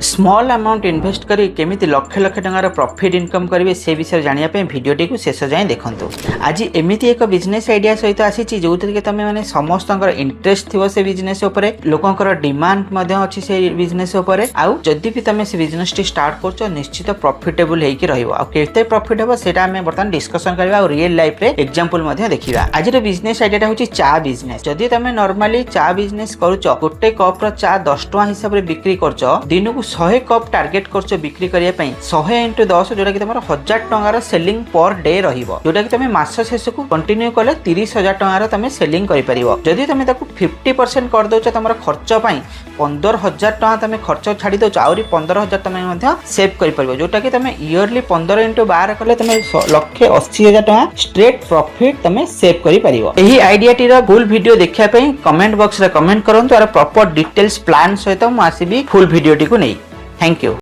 Small amount invest करी केमिति लक्ष लक्ष टंकार प्रॉफिट इनकम करेंगे से विषय जानिया पे वीडियोटी को शेष जाए देखंतु। आज एमिति एक बिजनेस आइडिया सहित आसी जो तुम मैंने समस्त इंटरेस्ट थी से बिजनेस उपरे लोकंकर डिमांड मध्य अछि से बिजनेस उपरे आउ जदि भी तुम से बिजनेस टी स्टार्ट करछ निश्चित प्रॉफिटेबल हेकी रहइबो आ केते प्रॉफिट हेबो सेटा हमें बर्तमान डिस्कशन करबा और रियल लाइफ रे एग्जांपल मध्य देखिबा। आज रो बिजनेस आइडियाटा होची चा बिजनेस। जदि तुम नॉर्मली चा बिजनेस करूछ गोटे कप रो चा 10 टका हिसाब रे बिक्री करछ दिन को 100 कप टार्गेट करछ बिक्री करिया पई 100 * 10 जोटा कि तमरो 1000 टंकार सेलिंग पर डे रहिबो जोटा कि तमे मास शेष को कंटिन्यू कले 30000 टंकार तमे सेलिंग करि परिबो। जदि तमे ताकू 50% कर दोछ तमरो खर्च पई 15000 टका तमे खर्च छाडी दोछ आउरी 15000 तमे मध्य सेव करि परिबो जोटा कि तमे इयरली 15 * 12 कले तमे 1,80,000 टका स्ट्रेट प्रॉफिट तमे सेव करि परिबो। एही आइडिया टी रा फुल वीडियो देखिया पई कमेंट बॉक्स रे कमेंट करंतु और प्रॉपर डिटेल्स प्लान सहित मु आसीबी फुल वीडियो टी को नै। Thank you.